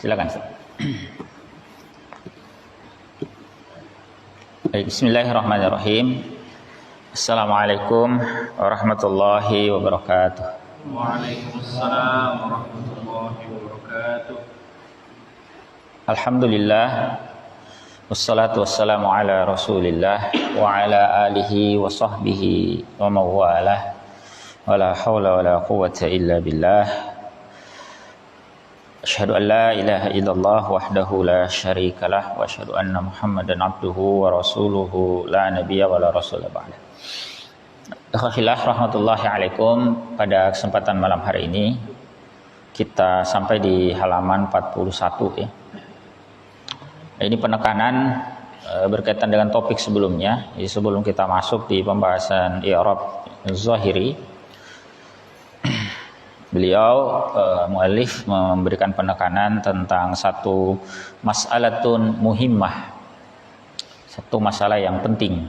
Silakan. Baik, bismillahirrahmanirrahim. Assalamualaikum warahmatullahi wabarakatuh. Waalaikumsalam warahmatullahi wabarakatuh. Alhamdulillah, wassalatu wassalamu ala rasulillah wa ala alihi wa sahbihi wa mawalah, wa la hawla wa la quwwata illa billah. Asyhadu an la ilaha illallah wahdahu la syarikalah wa asyhadu anna Muhammadan abduhu wa rasuluhu la nabiyya wa la rasula ba'da. Akhillah rahmatullahi alaikum. Pada kesempatan malam hari ini kita sampai di halaman 41 ya. Ini penekanan berkaitan dengan topik sebelumnya. Jadi sebelum kita masuk di pembahasan i'rab zahiri, beliau muallif memberikan penekanan tentang satu mas'alatun muhimmah, satu masalah yang penting.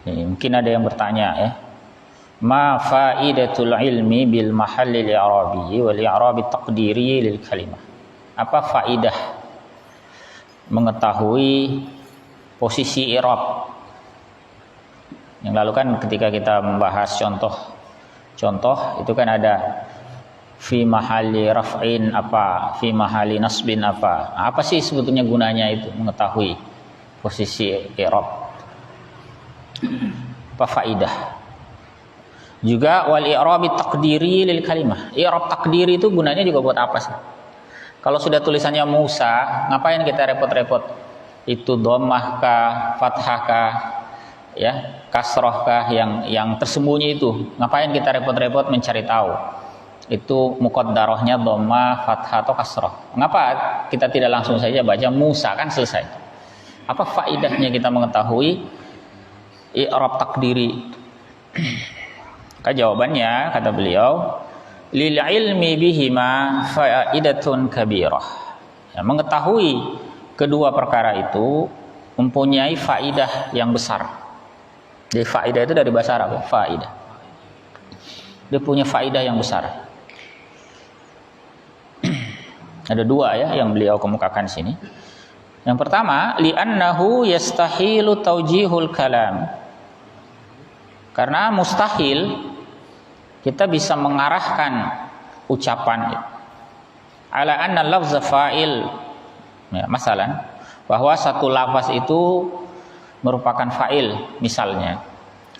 Mungkin ada yang bertanya ya, ma faidatul ilmi bil mahallil i'rabi wal i'rabi taqdiri lil kalimah. Apa faidah mengetahui posisi i'rab? Yang lalu kan ketika kita membahas contoh itu kan ada fi mahalli raf'in apa, fi mahalli nasbin apa. Apa sih sebetulnya gunanya itu mengetahui posisi i'rab? Apa faidah? Juga wal i'rabi taqdiri lil kalimah. I'rab takdiri itu gunanya juga buat apa sih? Kalau sudah tulisannya Musa, ngapain kita repot-repot? Itu dhammah kah, fathah kah, ya, kasroh kah yang tersembunyi itu? Ngapain kita repot-repot mencari tahu? Itu muqaddarahnya dhammah, fathah atau kasroh. Mengapa kita tidak langsung saja baca Musa, kan selesai? Apa faidahnya kita mengetahui i'rab takdiri? Jawabannya kata beliau, lil ilmi bihima faidatun kabirah. Ya, mengetahui kedua perkara itu mempunyai faidah yang besar. Jadi faidah itu dari bahasa Arab, faidah. Dia punya faidah yang besar. Ada dua ya yang beliau kemukakan sini. Yang pertama, li'annahu yastahilu taujihul kalam. Karena mustahil kita bisa mengarahkan ucapan ala anna lafza fa'il. Ya, masalan bahwa satu lafaz itu merupakan fa'il misalnya,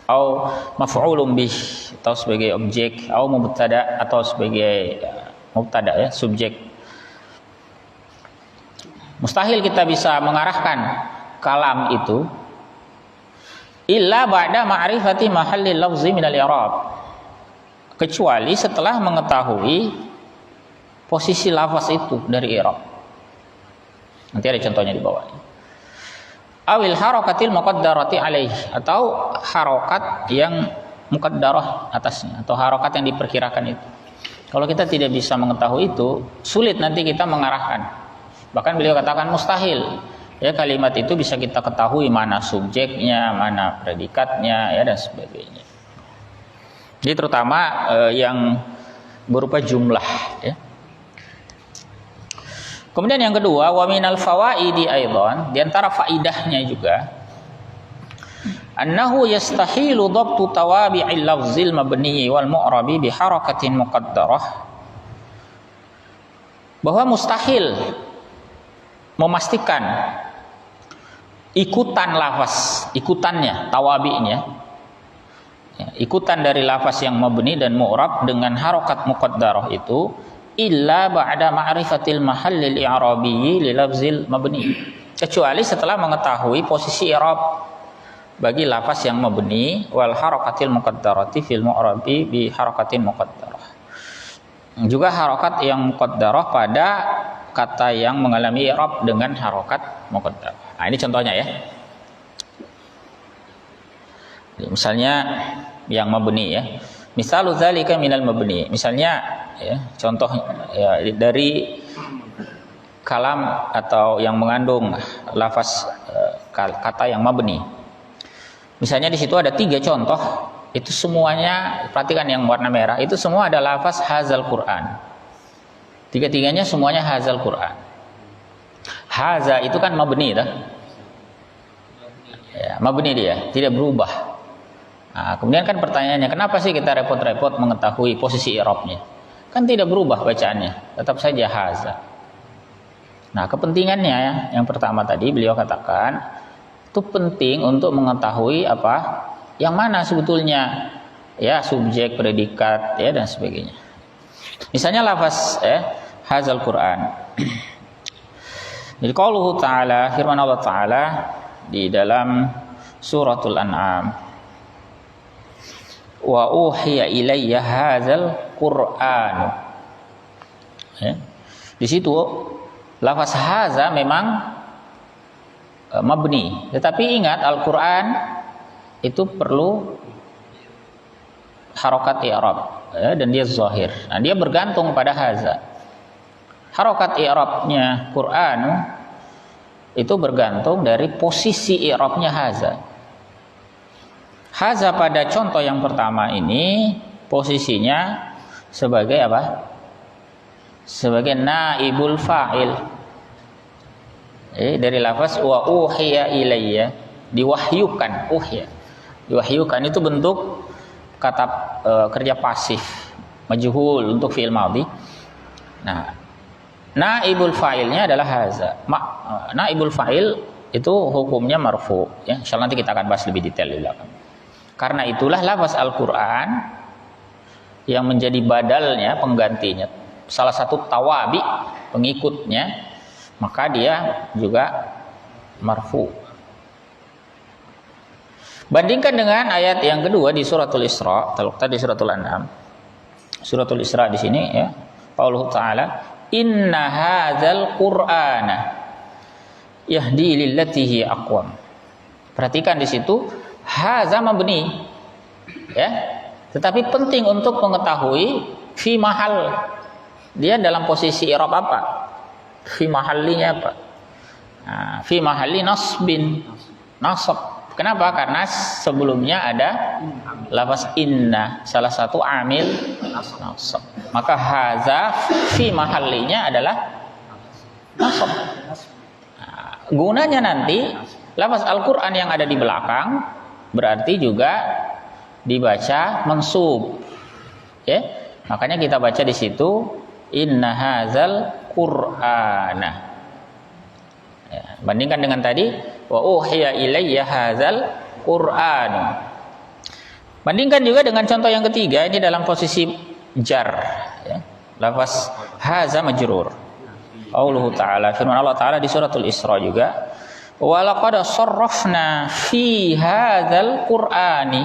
atau maf'ulun bih atau sebagai objek, atau mubtada atau sebagai mubtada ya, subjek. Mustahil kita bisa mengarahkan kalam itu illa ba'da ma'rifati mahallil lafzi minal i'rab, kecuali setelah mengetahui posisi lafaz itu dari i'rab. Nanti ada contohnya di bawah. Awil harakatil muqaddarati alaih, atau harokat yang muqaddarah atasnya, atau harokat yang diperkirakan itu. Kalau kita tidak bisa mengetahui itu, sulit nanti kita mengarahkan. Bahkan beliau katakan mustahil ya kalimat itu bisa kita ketahui mana subjeknya, mana predikatnya ya, dan sebagainya. Jadi terutama yang berupa jumlah ya. Kemudian yang kedua, wa minal fawaidi aidan, di antara faidahnya juga, annahu yastahilu dhabtu tawabi'il lafzil mabni wal mu'rabi bi harakatin muqaddarah, bahwa mustahil memastikan ikutan lafaz, ikutannya, tawabi'nya, ya, ikutan dari lafaz yang mabni dan mu'rab dengan harokat muqaddarah itu illa ba'da ma'rifatil mahallil i'rabiyyi li lafzil mabni, kecuali setelah mengetahui posisi i'rab bagi lafaz yang mabni wal harakatil muqaddarati fil mu'rabi bi harakatin muqaddarah, juga harokat yang muqaddarah pada kata yang mengalami i'rab dengan harokat muqaddarah. Nah, ini contohnya ya. Misalnya yang mabni ya. Misalu dzalika minal mabni. Misalnya ya, contoh ya, dari kalam atau yang mengandung lafaz kata yang mabni. Misalnya di situ ada 3 contoh, itu semuanya, perhatikan yang warna merah, itu semua ada lafaz hazal Quran. Tiga-tiganya semuanya hazal Quran. Haza itu kan mabni dah. Ya, mabni dia, tidak berubah. Nah, kemudian kan pertanyaannya, kenapa sih kita repot-repot mengetahui posisi i'rabnya? Kan tidak berubah bacaannya, tetap saja haza. Nah, kepentingannya yang pertama tadi beliau katakan itu penting untuk mengetahui apa yang mana sebetulnya ya subjek, predikat ya dan sebagainya. Misalnya lafaz hazal Quran. Jadi qauluhu ta'ala, firman Allah Ta'ala di dalam suratul An'am, wa uhiya ilayya hadzal Qur'an. Ya. Di situ lafaz haza memang mabni, tetapi ingat Al-Qur'an itu perlu harokat i'rab ya, dan dia zahir. Nah, dia bergantung pada haza. Harokat i'rabnya Quran itu bergantung dari posisi i'rabnya haza. Haza pada contoh yang pertama ini posisinya sebagai apa? Sebagai naibul fa'il. Dari lafaz wa uhiya ilayya, diwahyukan, uhiya. Diwahyukan itu bentuk kata kerja pasif, majhul untuk fi'il madhi. Nah, naibul fa'ilnya adalah haza. Naibul fa'il itu hukumnya marfu ya. Insyaallah nanti kita akan bahas lebih detail di belakang. Karena itulah lafaz Al-Qur'an yang menjadi badalnya, penggantinya, salah satu tawabi, pengikutnya, maka dia juga marfu. Bandingkan dengan ayat yang kedua di suratul Isra, tadi suratul An'am. Suratul Isra di sini ya, Allah Ta'ala, inna hadzal Qur'ana yahdi lillati hi aqwam. Perhatikan di situ haza mabni ya, tetapi penting untuk mengetahui fi mahal, dia dalam posisi i'rab apa, fi mahallinya apa. Nah, fi mahalli nasbin, nasab. Kenapa? Karena sebelumnya ada lafaz inna, salah satu amil nasab. Maka haza fi mahallinya adalah nasab. Nah, gunanya nanti lafaz Al-Qur'an yang ada di belakang berarti juga dibaca mansub. Ya. Makanya kita baca di situ inna hadzal Qur'ana. Ya, bandingkan dengan tadi wa uhiya ilayya hadzal Qur'an. Bandingkan juga dengan contoh yang ketiga, ini dalam posisi jar ya. Lafaz haza majrur. Allah Ta'ala, firman Allah Ta'ala di suratul Isra juga, wa laqad sarrafna fi hadzal Qur'ani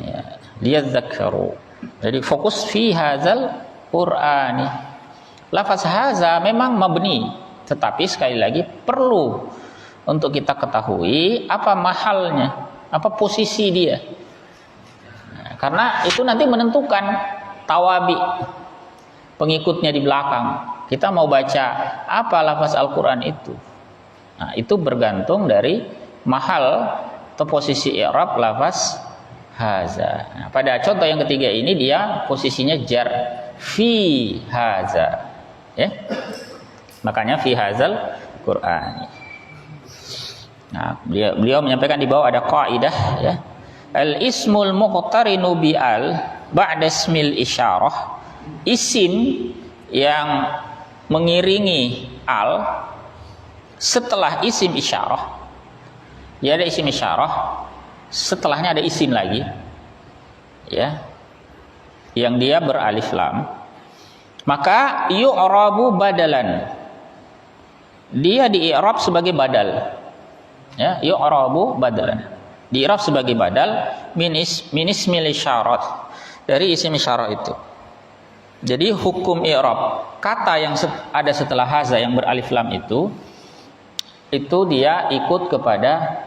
ya, liyadzakkaru. Jadi fokus fi hadzal Qur'ani. Lafaz haza memang mabni, tetapi sekali lagi perlu untuk kita ketahui apa mahalnya, apa posisi dia. Nah, karena itu nanti menentukan tawabi pengikutnya di belakang. Kita mau baca apa lafaz Al-Quran itu. Nah, itu bergantung dari mahal atau posisi i'rab lafaz haza. Nah, pada contoh yang ketiga ini dia posisinya jar fi haza. Ya. Makanya fi hazal Qur'an. Nah, beliau menyampaikan di bawah ada kaidah ya. Al ismul muqtarinu bi al ba'da ismil isyarah. Isim yang mengiringi al setelah isim isyarah. Ya, ada isim isyarah, setelahnya ada isim lagi. Ya. Yang dia beralif lam. Maka yu'rabu badalan. Dia di-i'rab sebagai badal. Ya, yu'rabu badalan. Di-i'rab sebagai badal min ismil isyarat, dari isim isyarah itu. Jadi hukum i'rab kata yang ada setelah haza yang beralif lam itu dia ikut kepada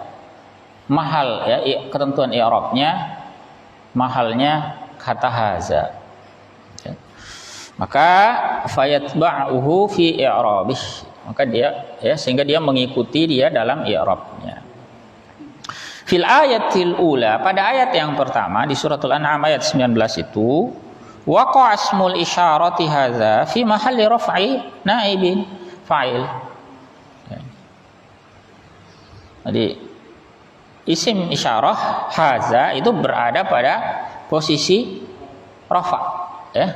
mahal ya, ketentuan i'rabnya, mahalnya kata haza. Ya. Maka fayatba'uhu fi i'rabih. Maka dia ya, sehingga dia mengikuti dia dalam i'rabnya. Fil ayatil ula, pada ayat yang pertama di suratul An'am ayat 19 itu, Waqa asmul isyarati hadza fi mahalli raf'i naibin fa'il. Jadi isim isyarah hadza itu berada pada posisi rafa, ya.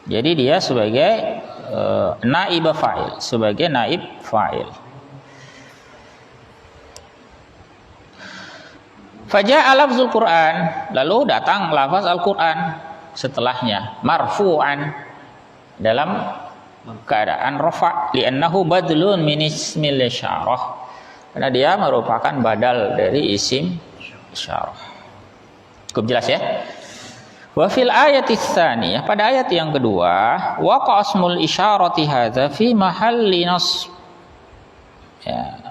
Jadi dia sebagai naib fa'il, sebagai naib fa'il. Faja'a lafzul Qur'an, lalu datang lafaz Al-Qur'an setelahnya marfu'an dalam keadaan rafa' li'annahu badlun min ismil isyarah, karena dia merupakan badal dari isim isyarah. Cukup jelas ya? Wa fil ayati tsaniyah, pada ayat yang kedua, waqa asmul isyarati hadza fi mahalli nasb. Ya.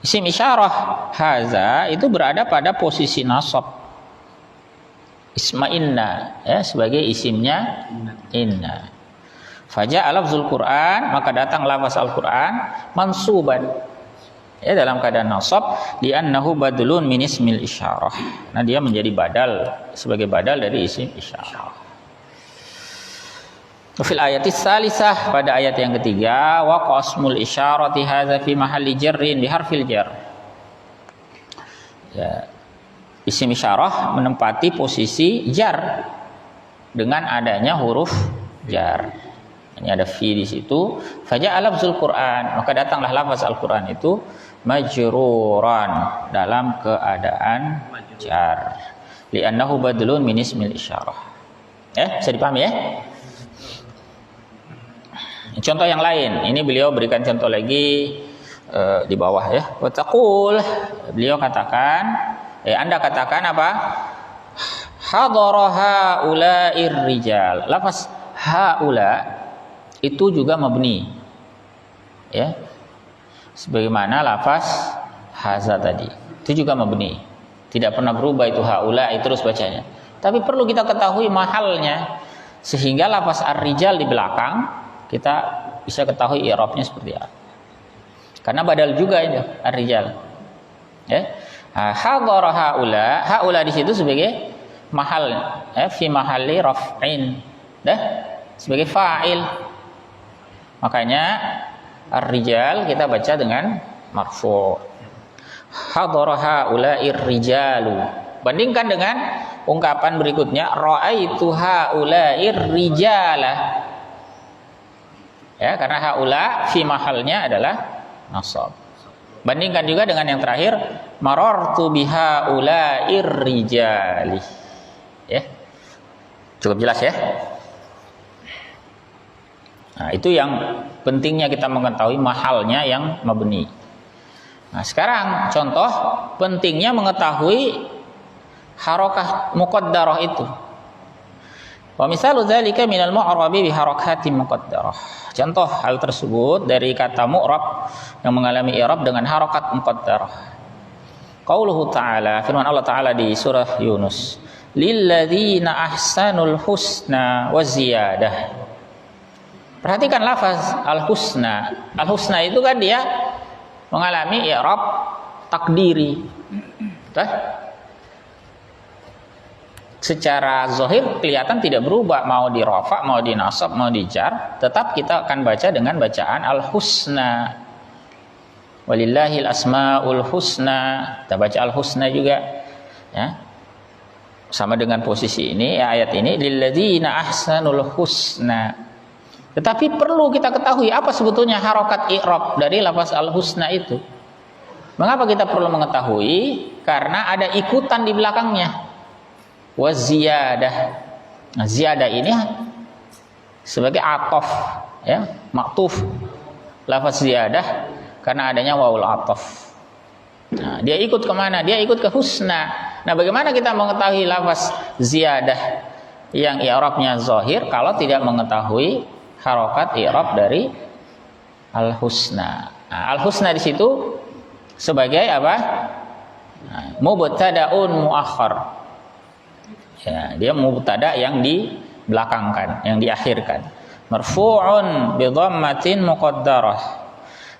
Isim isyarah haza itu berada pada posisi nasab. Isma'inna, ya, sebagai isimnya inna. Faja'a lafzul Qur'an, maka datang lafaz Al-Qur'an mansuban, ya, dalam keadaan nasab, li'annahu badlun min ismil isyarah. Nah, dia menjadi badal, sebagai badal dari isim isyarah. Fil ayati tsalisah, pada ayat yang ketiga, wa qasmul isyarati hadza fi mahalli jarrin bi harfil jar. Ya, isim isyarah menempati posisi jar dengan adanya huruf jar. Ini ada fi di situ. Faja'a lafzul Qur'an, maka datanglah lafaz Al-Qur'an itu majruran, dalam keadaan jar. Li'annahu badlun min ismil isyarah. Bisa dipahami ya? Contoh yang lain, ini beliau berikan contoh lagi di bawah ya. Wa taqul, beliau katakan, Anda katakan apa? Hadara haula'ir rijal. Lafaz haula itu juga mabni, ya. Sebagaimana lafaz haza tadi, itu juga mabni. Tidak pernah berubah itu haula, itu terus bacanya. Tapi perlu kita ketahui mahalnya, sehingga lafaz ar-rijal di belakang kita bisa ketahui i'rabnya seperti apa. Karena badal juga itu ar-rijal. Ya. Hadara haula, haula di situ sebagai mahal, ya, fi mahalli raf'in. Dah, sebagai fa'il. Makanya ar-rijal kita baca dengan marfu'. Hadara haula'ir rijalu. Bandingkan dengan ungkapan berikutnya, ra'aitu haula'ir rijala. Ya, karena haula fi mahalnya adalah nasab. Bandingkan juga dengan yang terakhir, marartu bihaula'ir rijali. Ya. Cukup jelas ya? Nah, itu yang pentingnya kita mengetahui mahalnya yang mabni. Nah, sekarang contoh pentingnya mengetahui harakah muqaddarah itu. Wa misalu dzalika minal mu'rabi bi harakatin muqaddarah. Contoh hal tersebut dari kata mu'rab yang mengalami i'rab dengan harakat muqaddarah. Qauluhu ta'ala, firman Allah Ta'ala di surah Yunus, lilladzina ahsanul husna wa ziyadah. Perhatikan lafaz al-husna. Al-husna itu kan dia mengalami i'rab takdiri. Secara zahir kelihatan tidak berubah, mau di rafa, mau di nasab, mau di jar, tetap kita akan baca dengan bacaan al-husna. Walillahil asmaul husna. Kita baca al-husna juga, ya. Sama dengan posisi ini, ya, ayat ini lilladzina ahsanul husna. Tetapi perlu kita ketahui apa sebetulnya harakat i'rab dari lafaz al-husna itu. Mengapa kita perlu mengetahui? Karena ada ikutan di belakangnya. Wa ziyadah. Nah, ziyadah ini sebagai atof, ya, maktuf. Lafaz ziyadah karena adanya wawul atof. Nah, dia ikut kemana? Dia ikut ke husna. Nah, bagaimana kita mengetahui lafaz ziyadah yang i'rabnya zahir kalau tidak mengetahui harokat i'rab dari al-husna? Nah, al-husna di situ sebagai apa? Nah, mubtada'un muakhar. Ya, dia mubtada yang dibelakangkan, yang diakhirkan. Marfu'un bi dhammatin muqaddarah.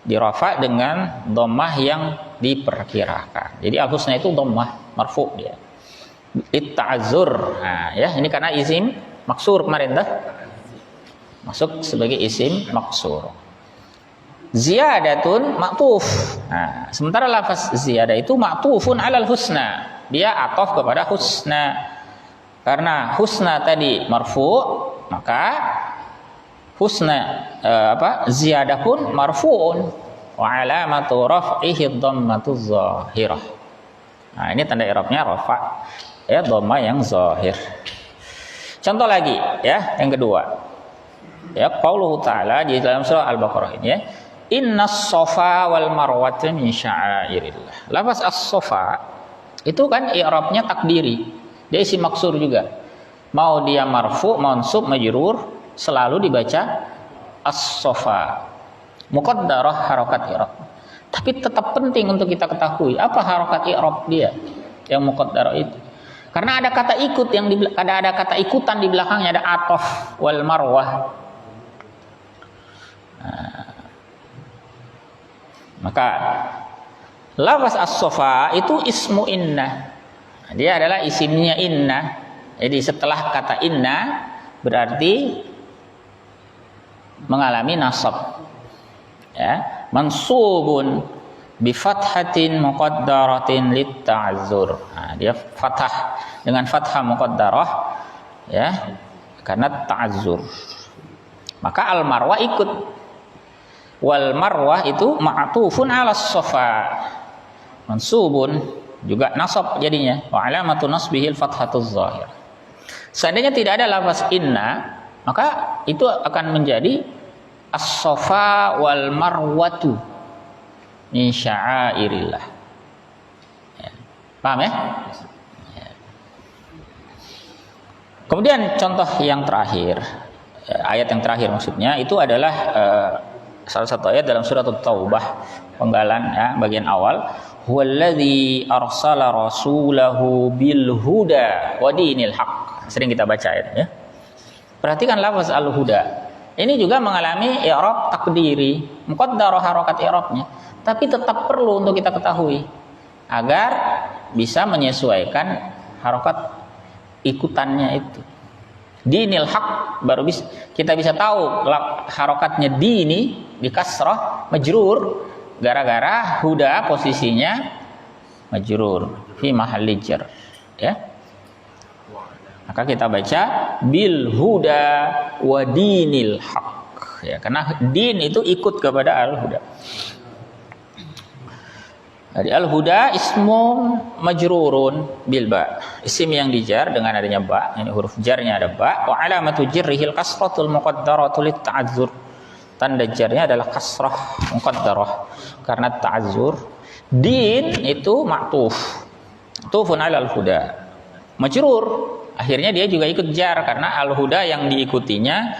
Dirafa dengan dhammah yang diperkirakan. Jadi al-husna itu dhammah, marfu' dia. litta'azzur. Nah, ya, ini karena isim maksur kemarin dah. Masuk sebagai isim maksur. Ziyadatun ma'tuf. Nah, sementara lafaz ziyadah itu ma'tufun 'alal husna. Dia ataf kepada husna. Karena husna tadi marfu', maka husna ziyadah pun marfu'un wa 'alamatu raf'ihi dhammatu zahirah. Nah, ini tanda i'rabnya rafa', ya, dhamma yang zahir. Contoh lagi, ya, yang kedua. Ya, qauluhu ta'ala di dalam surah Al-Baqarah ini, ya. Innas safa wal marwata min sya'airillah. Lafaz as-safa itu kan i'rabnya takdiri. Dia isim maksur juga. Mau dia marfu, mansub, majrur, selalu dibaca as-safa. Muqaddarah harakat i'rab. Tapi tetap penting untuk kita ketahui apa harakat i'rab dia yang muqaddarah itu. Karena ada kata ikut ada kata ikutan di belakangnya, ada ataf wal marwah. Nah, maka lafaz as-safa itu ismu inna. Dia adalah isimnya inna. Jadi setelah kata inna berarti mengalami nasab. Ya, mansubun bi fathatin muqaddaratin litta'azzur. Nah, dia fathah dengan fathah muqaddarah, ya, karena ta'azzur. Maka al-marwah ikut. Wal marwah itu ma'tufun 'alas safa. Mansubun juga nasab jadinya. Wa 'alamatu nasbihil fathatuz zahir. Seandainya tidak ada lafaz inna, maka itu akan menjadi as-safa wal marwatu min sya'airillah. Ya. Paham ya? Ya. Kemudian contoh yang terakhir, ayat yang terakhir maksudnya itu adalah salah satu ayat dalam surat At-Taubah, penggalan, ya, bagian awal, huwallazi arsala rasulahu bil huda wa dinil haq. Sering kita baca ayat, ya. Perhatikan lafaz al-huda. Ini juga mengalami i'rab takdiri, muqaddarah harakat i'rabnya, tapi tetap perlu untuk kita ketahui agar bisa menyesuaikan harakat ikutannya itu. Dinil haq, baru kita bisa tahu harokatnya dini di kasrah majrur gara-gara huda posisinya majrur fi mahalli jar, ya. Maka kita baca bil huda wa dinil haq, ya, karena din itu ikut kepada al huda. Jadi al-huda ismu majrurun bil ba. Isim yang dijar dengan adanya ba, ini huruf jarnya ada ba. Wa alamatu jarrihil kasratul muqaddaratu lit ta'azzur. Tanda jarnya adalah kasrah muqaddarah karena ta'azzur. Din itu ma'tuf. Tufun 'alal huda. Majrur. Akhirnya dia juga ikut jar karena al-huda yang diikutinya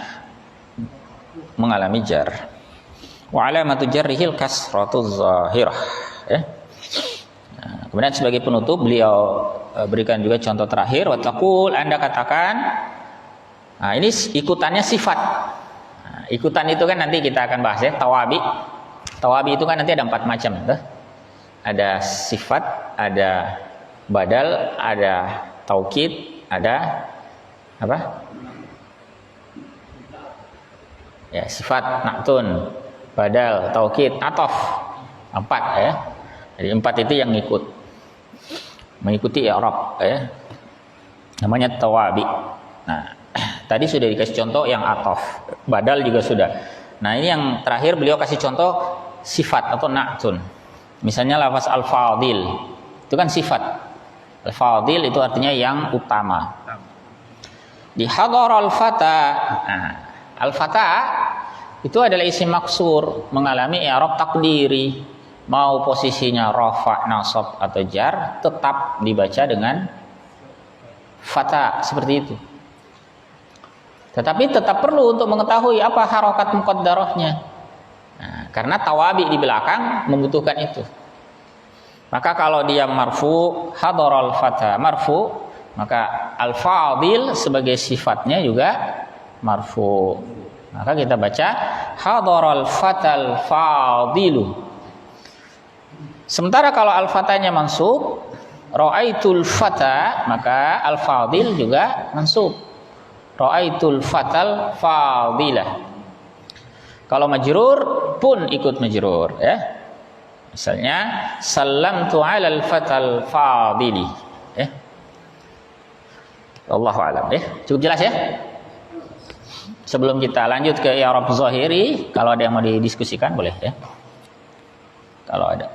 mengalami jar. Wa alamatu jarrihil kasratuz zahirah, ya. Kemudian sebagai penutup beliau berikan juga contoh terakhir, wattaqul, Anda katakan, nah ini ikutannya sifat. Nah, ikutan itu kan nanti kita akan bahas, ya, tawabi. Tawabi itu kan nanti ada 4 macam, tuh. Ada sifat, ada badal, ada taukid, ada apa? Ya, sifat, na'tun, badal, taukid, ataf. 4, ya. Jadi 4 itu yang mengikuti i'rab, ya. Namanya tawabi. Nah, tadi sudah dikasih contoh yang ataf, badal juga sudah. Nah, ini yang terakhir beliau kasih contoh sifat atau na'tun. Misalnya lafaz al-fadil, itu kan sifat. Al-fadil itu artinya yang utama. Di hadar al-fata. Nah, al-fata itu adalah isim maksur, mengalami i'rab takdiri. Mau posisinya rafa, nasab atau jar, tetap dibaca dengan fata, seperti itu. Tetapi tetap perlu untuk mengetahui apa harokat muqaddarahnya. Nah, karena tawabi di belakang membutuhkan itu. Maka kalau dia marfu, hadaral fata marfu, maka al-fadil sebagai sifatnya juga marfu. Maka kita baca hadaral fatal fadilu. Sementara kalau al-fatanya mansub, Ra'aitul fata, maka al-fadil juga mansub. Ra'aitul fatal fadilah. Kalau majrur pun ikut majrur, ya. Misalnya sallamtu 'alal fatal fadili, ya. Wallahu a'lam, ya. Cukup jelas ya? Sebelum kita lanjut ke i'rab zahiri, kalau ada yang mau didiskusikan boleh, ya. Kalau ada.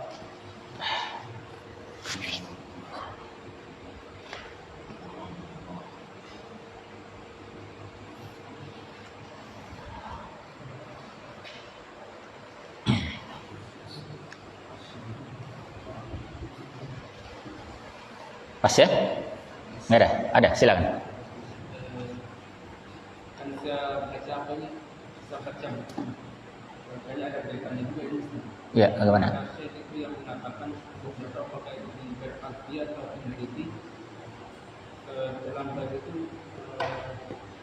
Pas ya? Nggak ada? Ada, silakan. Kan saya baca apa ini? Saya baca. Kayaknya ada kaitannya juga ini. Ya, bagaimana? Saya itu yang mengatakan beberapa apakah itu berarti atau meneliti dalam bab itu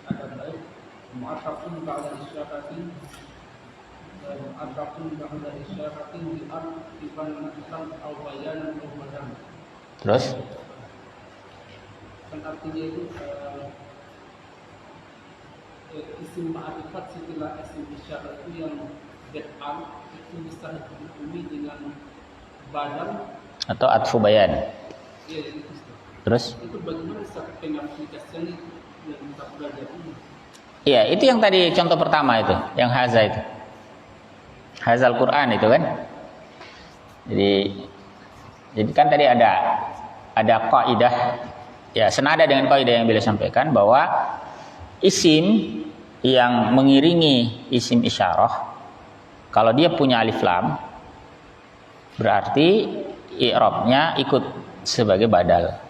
ada baik mu'atafun ba'da isyaratin mu'atafun ba'da isyaratin diartifan nafsan au bayanan au badan. Terus? Kan artinya itu isim ma'rifat setelah isim isyarat itu yang betal itu bisa dihukumi dengan badan Atau atfu bayan. ya itu. Terus? Itu bagaimana pengaplikasiannya yang kita belajar ini? Iya, itu yang tadi contoh pertama itu, yang haza itu. Hazal Quran itu kan. Jadi kan tadi ada kaidah, ya senada dengan kaidah yang beliau sampaikan bahwa isim yang mengiringi isim isyarah kalau dia punya alif lam berarti i'rabnya ikut sebagai badal.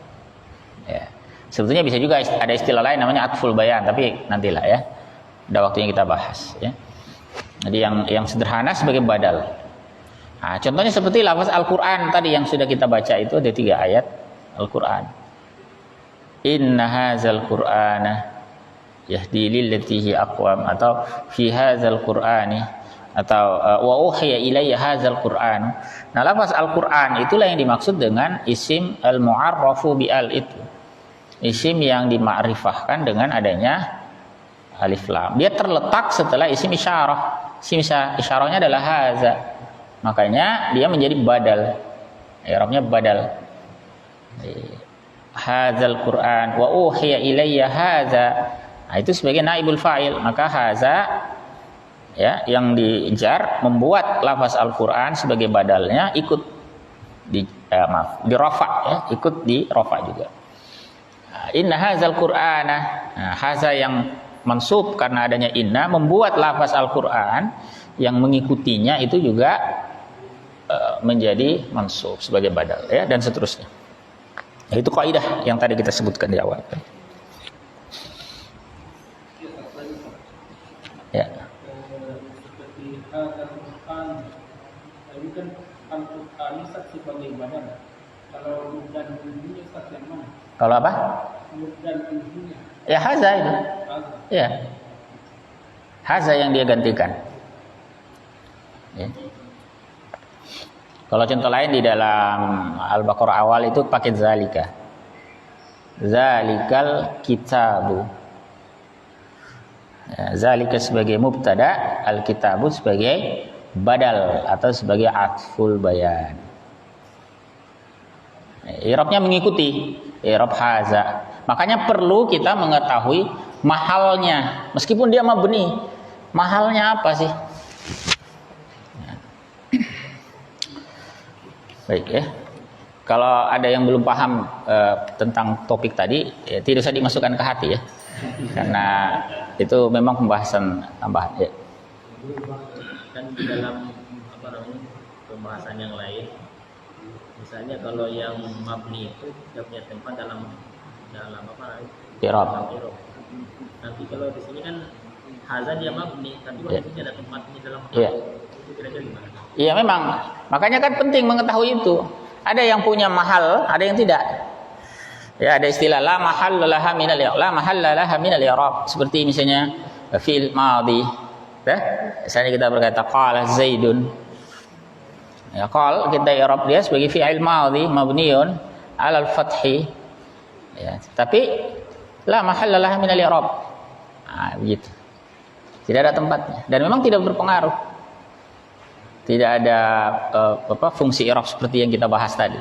Ya. Sebetulnya bisa juga ada istilah lain namanya atful bayan, tapi nantilah ya. Ada waktunya kita bahas ya. Jadi yang sederhana sebagai badal. Nah, contohnya seperti lafaz Al-Qur'an tadi yang sudah kita baca itu ada 3 ayat Al-Qur'an. Inna hadzal qur'ana yahdi lillati hi aqwam, atau fi hadzal qur'ani, atau wa uhiya ilayya hadzal qur'an. Nah, lafaz Al-Qur'an itulah yang dimaksud dengan isim al-mu'arrafu bi al itu. Isim yang dimakrifahkan dengan adanya alif lam. Dia terletak setelah isim isyarah. Isim isyarahnya adalah haza. Makanya dia menjadi badal. I'rabnya badal. Hadzal Qur'an wa uhiya ilayya hadza. Nah, itu sebagai naibul fa'il, maka haza ya yang dijar membuat lafaz Al-Qur'an sebagai badalnya ikut di rafa ya, ikut di rafa juga. Inna hadzal Qur'ana. Nah, haza yang mansub karena adanya inna membuat lafaz Al-Qur'an yang mengikutinya itu juga menjadi mansub sebagai badal ya, dan seterusnya. Itu kaidah yang tadi kita sebutkan di awal. Ya. Seperti Al-Quran, ini kan Al-Quran saksi sebagai badan. Kalau dan bunyinya saksi yang mana? Kalau apa? Dan bunyinya. Ya haza itu. Ya. Haza yang dia gantikan. Ya. Kalau contoh lain di dalam Al-Baqarah awal itu pakai zalika. Zalikal kitabu. Ya, zalika sebagai mubtada, al-kitabu sebagai badal atau sebagai atful bayan. I'rabnya mengikuti i'rab haza. Makanya perlu kita mengetahui mahalnya. Meskipun dia mabni, mahalnya apa sih? Baik ya. Kalau ada yang belum paham tentang topik tadi, ya, tidak usah dimasukkan ke hati ya. Karena itu memang pembahasan tambahan ya. Kan di dalam pembahasan yang lain, misalnya kalau yang mabni itu dia punya tempat dalam apa? I'rab. Nanti kalau di sini kan haza dia mabni, tapi kalau di sini ada tempatnya dalam Iya. kira-kira gimana? Iya memang. Makanya kan penting mengetahui itu. Ada yang punya mahal, ada yang tidak. Ya, ada istilah la mahalla laha minal i'rab. La mahalla laha minal i'rab. Seperti misalnya fi'il madhi. Ya. Misalnya kita berkata qala Zaidun. Ya, qal kita i'rab dia sebagai fi'il madhi mabniun alal fathi, ya, tapi la mahalla laha minal i'rab. Begitu. Tidak ada tempatnya dan memang tidak berpengaruh. Tidak ada fungsi i'rab seperti yang kita bahas tadi.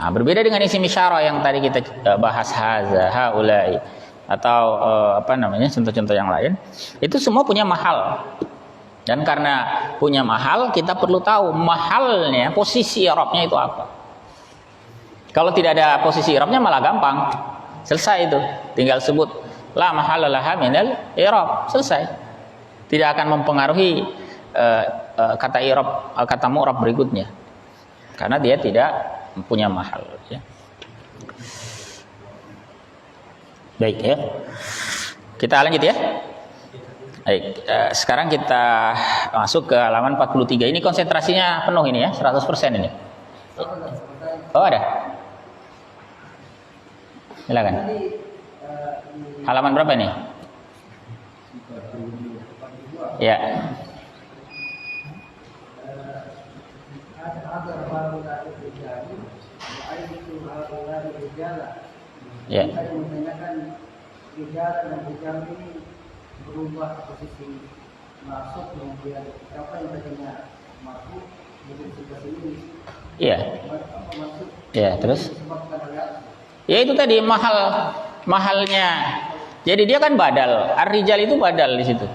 Berbeda dengan isim isyarah yang tadi kita bahas, haza, haulai, atau contoh-contoh yang lain. Itu semua punya mahal. Dan karena punya mahal, kita perlu tahu mahalnya, posisi i'rabnya itu apa. Kalau tidak ada posisi i'rabnya malah gampang. Selesai itu. Tinggal sebut la mahalla laha minal i'rab. Selesai. Tidak akan mempengaruhi kata i'rab, kata mu'rab berikutnya. Karena dia tidak punya mahal, ya. Baik, ya. Kita lanjut, ya. Baik, sekarang kita masuk ke halaman 43. Ini konsentrasinya penuh ini, ya, 100% ini. Oh, ada. Silakan. Halaman berapa ini? Ya. Ya. Berubah posisi masuk kemudian apa yang tadinya masuk menjadi sebelah ini. Iya. Ya, terus? Ya itu tadi mahalnya. Jadi dia kan badal. Ar-rijal itu badal di situ.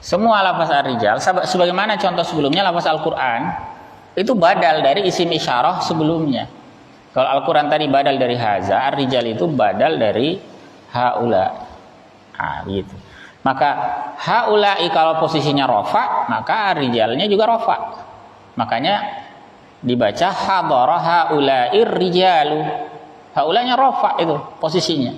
Semua lafaz ar-rijal sebagaimana contoh sebelumnya lafaz Al-Qur'an itu badal dari isim isyarah sebelumnya. Kalau Al-Qur'an tadi badal dari haza, ar-rijal itu badal dari haula. Gitu. Maka haula'i kalau posisinya rofa, maka rijalnya juga rofa. Makanya dibaca hadara haula'ir rijalu. Haulanya rofa itu posisinya.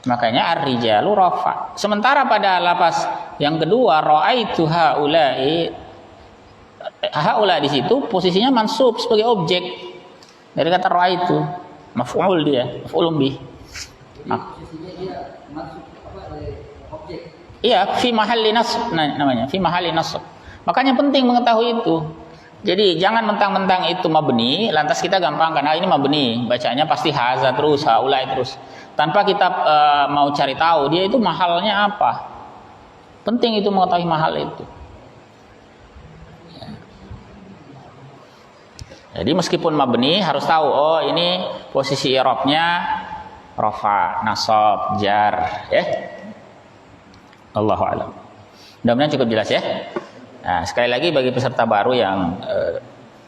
Makanya ar-rijalu rofa. Sementara pada lafaz yang kedua ra'aitu haula'i, haula di situ posisinya mansub sebagai objek dari kata ra'aitu, maf'ul dia, maf'ulun bih. Posisinya dia masuk objek. Iya, fi mahalli nasb namanya, fi mahalli nasb. Makanya penting mengetahui itu. Jadi jangan mentang-mentang itu mabni, lantas kita gampang karena ini mabni, bacanya pasti haza terus, haulai terus. Tanpa kita mau cari tahu dia itu mahalnya apa. Penting itu mengetahui mahal itu. Jadi meskipun mabni harus tahu, oh ini posisi i'rabnya rafa, nasab, jar, ya. Allahu a'lam. Mudah-mudahan cukup jelas, ya. Nah, sekali lagi bagi peserta baru yang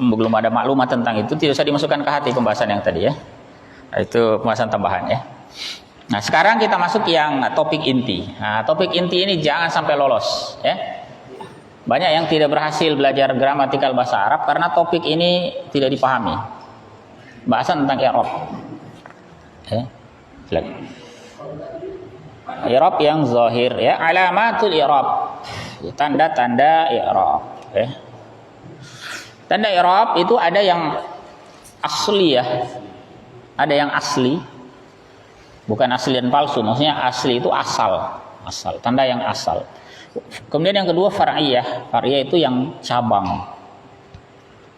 belum ada maklumat tentang itu, tidak usah dimasukkan ke hati pembahasan yang tadi, ya. Itu pembahasan tambahan, ya. Nah, sekarang kita masuk yang topik inti. Nah, topik inti ini jangan sampai lolos, ya. Banyak yang tidak berhasil belajar gramatikal bahasa Arab karena topik ini tidak dipahami. Bahasan tentang i'rab. Ya. Silakan. I'rab yang zahir, ya, alamatul i'rab, tanda-tanda i'rab, ya. Tanda i'rab itu ada yang asli, ya, ada yang asli, bukan asli dan palsu. Maksudnya asli itu asal, tanda yang asal. Kemudian yang kedua far'iyah, itu yang cabang.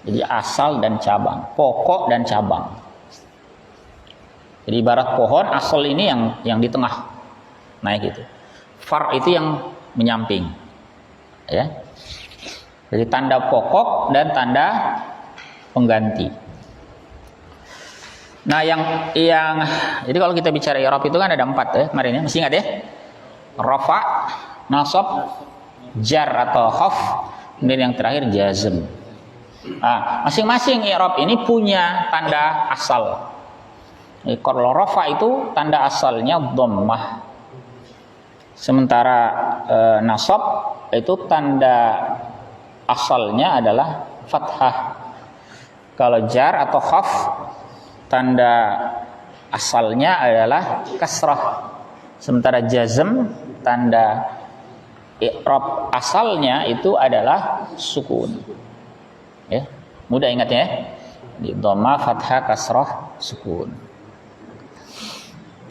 Jadi asal dan cabang, pokok dan cabang. Jadi ibarat pohon, asal ini yang di tengah naik itu, far itu yang menyamping, ya. Jadi tanda pokok dan tanda pengganti. Nah, jadi kalau kita bicara i'rab itu kan ada 4, ya, kemarin, ya, masih ingat, ya? Rafa, nasab, jar atau khaf, kemudian yang terakhir jazm. Masing-masing i'rab ini punya tanda asal. Kalau rafa itu tanda asalnya dhammah. Sementara nasab itu tanda asalnya adalah fathah. Kalau jar atau khaf tanda asalnya adalah kasrah. Sementara jazm tanda i'rab asalnya itu adalah sukun. Ya, mudah ingatnya, ya. Di dhammah, fathah, kasrah, sukun.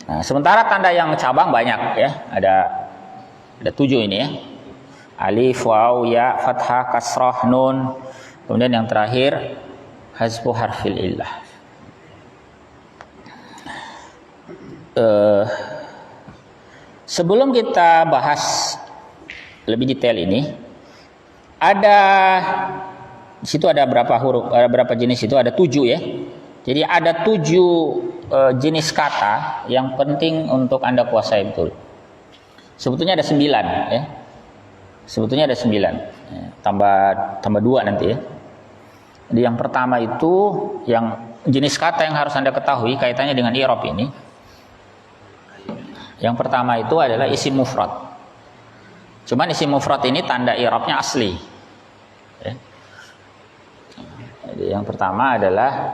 Nah, sementara tanda yang cabang banyak, ya. Ada 7 ini, ya. Alif, waw, ya, fathah, kasrah, nun. Kemudian yang terakhir Hazfu harfil illah. Sebelum kita bahas lebih detail ini, di situ ada berapa huruf, ada berapa jenis itu? Ada 7 ya. Jadi ada 7 jenis kata yang penting untuk Anda kuasai betul. Sebetulnya ada 9 ya. Sebetulnya ada 9. Ya, tambah 2 nanti ya. Jadi yang pertama itu yang jenis kata yang harus Anda ketahui kaitannya dengan i'rab ini. Yang pertama itu adalah isim mufrad. Cuman isim mufrad ini tanda i'rabnya asli. Ya. Jadi yang pertama adalah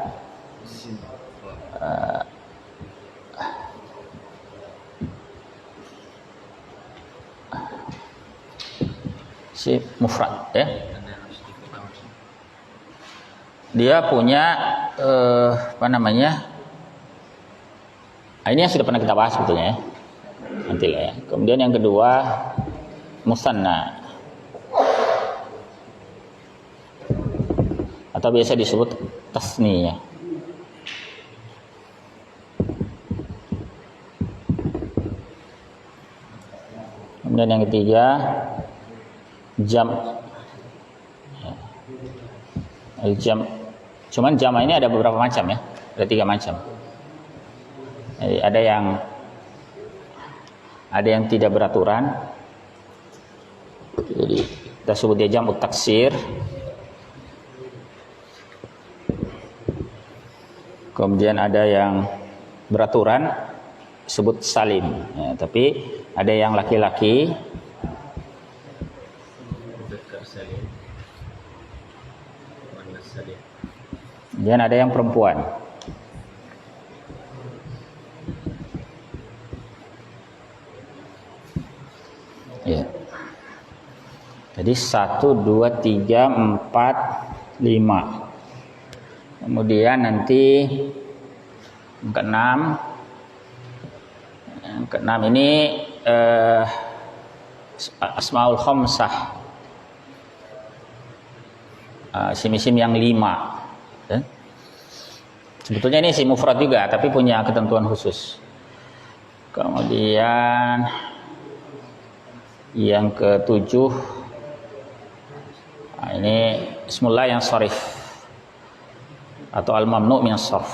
isim mufrad ya. Dia punya apa namanya? Ini yang sudah pernah kita bahas sebetulnya ya. Nanti lah ya. Kemudian yang kedua musanna atau biasa disebut tasniyah. Kemudian yang ketiga jam. Al-jam. Cuman jam ini ada beberapa macam ya. Ada 3 macam. Jadi ada yang tidak beraturan. Jadi kita sebut dia jam'ut taksir. Kemudian ada yang beraturan sebut salim. Ya, tapi ada yang laki-laki dan ada yang perempuan. Ya. Jadi 1, 2, 3, 4, 5. Kemudian nanti yang keenam. Yang keenam ini asmaul khamsah. Isim-isim yang 5. Sebetulnya ini isim mufrad juga, tapi punya ketentuan khusus. Kemudian yang ke-7, ini ismullah yang sharif atau al-mamnu' min as-sarf.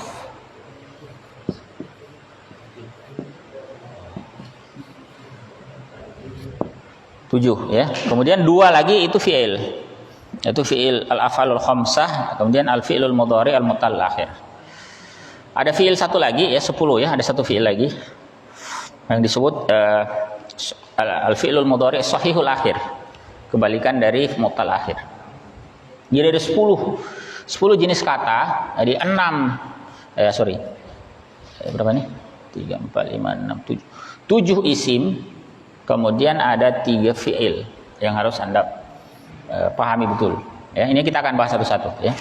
7 ya. Kemudian 2 lagi itu fi'il. Yaitu fi'il al-af'alul khamsah, kemudian al-fi'lul mudhari al-mutal akhir. Ada fi'il satu lagi ya, 10 ya, ada satu fi'il lagi yang disebut al-fi'lul mudhari sahihul akhir, kebalikan dari mutal akhir. Jadi ada 10 jenis kata, jadi 6 berapa nih? 3, 4, 5, 6, 7 isim, kemudian ada 3 fi'il yang harus Anda pahami betul. Ya, ini kita akan bahas satu-satu ya.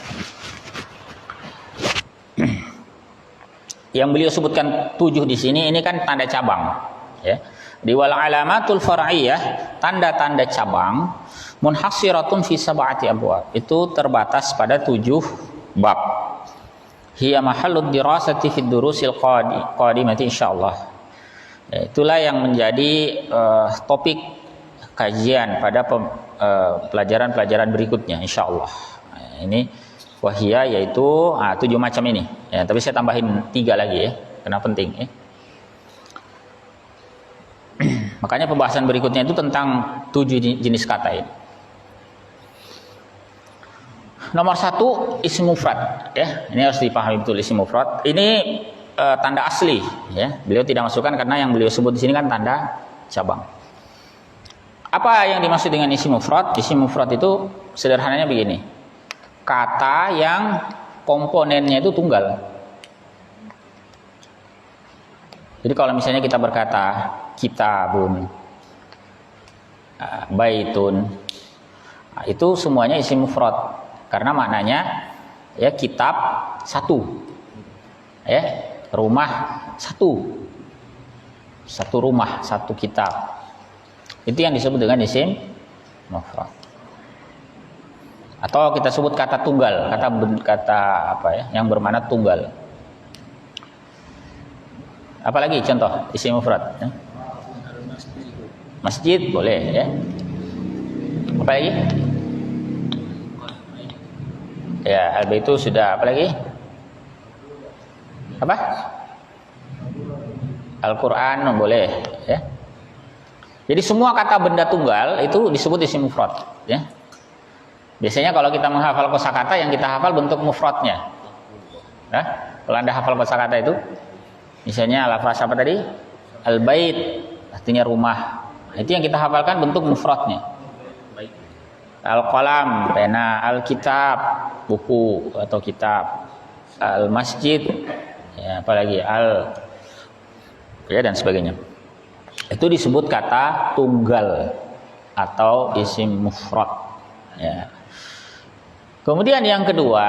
Yang beliau sebutkan 7 di sini ini kan tanda cabang ya. Di wal alamatul far'iyah, tanda-tanda cabang munhasiratun fi sab'ati abwab. Itu terbatas pada 7 bab. Hiya mahallud dirasati fid durusil qadimati insyaallah. Ya, itulah yang menjadi topik kajian pada pelajaran-pelajaran berikutnya insyaallah. Nah, ini wahia yaitu 7 macam ini ya, tapi saya tambahin 3 lagi ya, karena penting ya. Makanya pembahasan berikutnya itu tentang 7 jenis kata ini. Nomor 1 isim mufrad ya, ini harus dipahami betul. Isim mufrad ini tanda asli ya, beliau tidak masukkan karena yang beliau sebut di sini kan tanda cabang. Apa yang dimaksud dengan isim mufrad? Isim mufrad itu sederhananya begini, kata yang komponennya itu tunggal. Jadi kalau misalnya kita berkata kitabun, baitun, itu semuanya isim mufrad karena maknanya ya kitab satu, ya rumah satu rumah, satu kitab. Itu yang disebut dengan isim mufrad. Atau kita sebut kata tunggal, kata apa ya, yang bermakna tunggal. Apalagi contoh isim mufrad ya? Masjid boleh ya. Apa lagi? Ya, al-baitu sudah. Apa lagi? Apa? Al-Quran boleh ya. Jadi semua kata benda tunggal itu disebut isim mufrad ya. Biasanya kalau kita menghafal kosakata, yang kita hafal bentuk mufradnya. Nah, kalau Anda hafal kosakata itu, misalnya lafaz apa tadi? Al-bait, artinya rumah. Itu yang kita hafalkan bentuk mufradnya. Al-qalam, pena, al-kitab, buku atau kitab, al-masjid, ya, apalagi ya, dan sebagainya. Itu disebut kata tunggal atau isim mufrad ya. Kemudian yang kedua,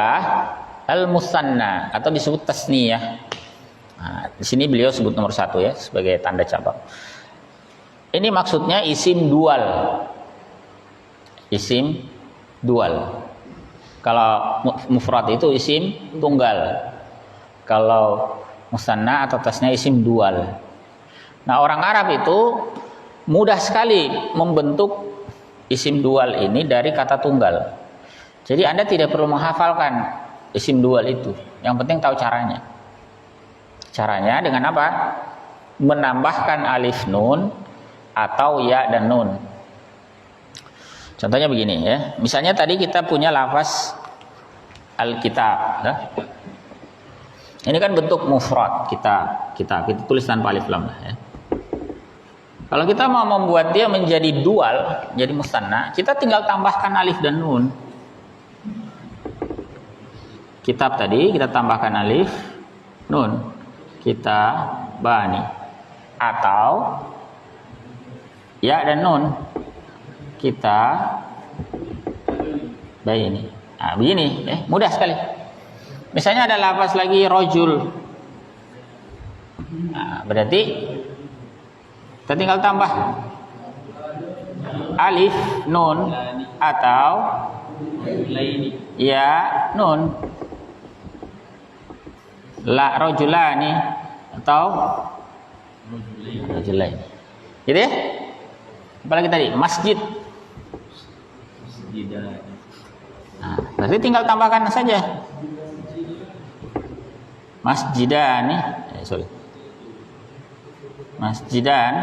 al-musanna atau disebut tasniyah. Nah, di sini beliau sebut nomor 1 ya sebagai tanda cabang. Ini maksudnya isim dual. Isim dual. Kalau mufrad itu isim tunggal. Kalau musanna atau tasniyah isim dual. Nah, orang Arab itu mudah sekali membentuk isim dual ini dari kata tunggal. Jadi Anda tidak perlu menghafalkan isim dual itu. Yang penting tahu caranya. Caranya dengan apa? Menambahkan alif nun atau ya dan nun. Contohnya begini ya. Misalnya tadi kita punya lafaz al-kitab ya. Ini kan bentuk mufrad kita tulis tanpa alif lam ya. Kalau kita mau membuat dia menjadi dual, jadi musanna, kita tinggal tambahkan alif dan nun. Kitab tadi kita tambahkan alif, nun, kita bani, atau ya dan nun, kita bayini. Nah, begini, mudah sekali. Misalnya ada lafaz lagi rojul, nah, berarti kita tinggal tambah alif, nun, atau ya nun. La rojulani atau rojulaini. Gitu ya? Apalagi tadi masjid. Nah, berarti tinggal tambahkan saja masjidani. Masjidan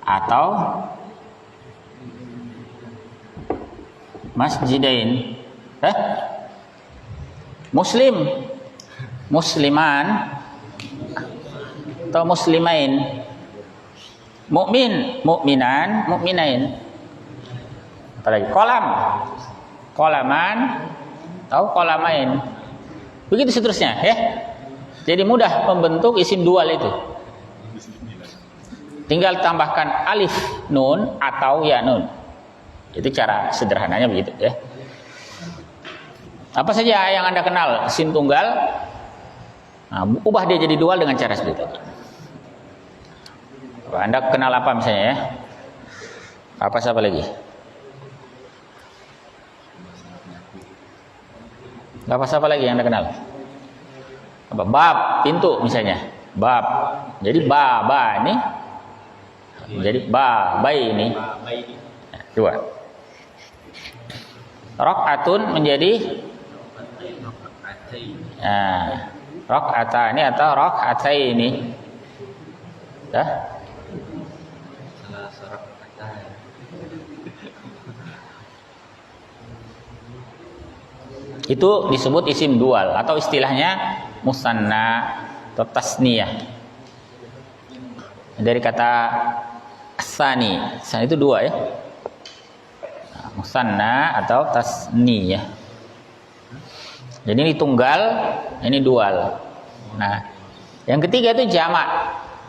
atau masjidain. Muslim, musliman atau muslimain. Mukmin, mukminan, mukminain. Apalagi kolam, kolaman atau kolamain. Begitu seterusnya ya. Jadi mudah membentuk isim dual itu. Tinggal tambahkan alif nun atau ya nun. Itu cara sederhananya begitu ya. Apa saja yang Anda kenal isim tunggal, nah, ubah dia jadi dual dengan cara seperti itu. Anda kenal apa misalnya ya? Apa siapa lagi? Apa siapa lagi yang Anda kenal? Apa? Bab, pintu misalnya. Bab. Jadi ba ini. Jadi bai ini. Dua. Rakaatun menjadi rakaatani atau rakaataini. Ya. Itu disebut isim dual atau istilahnya musanna atau tasniyah. Dari kata asani. Asani itu dua ya. Musanna atau tasniyah. Jadi ini tunggal, ini dual. Nah, yang ketiga itu jamak.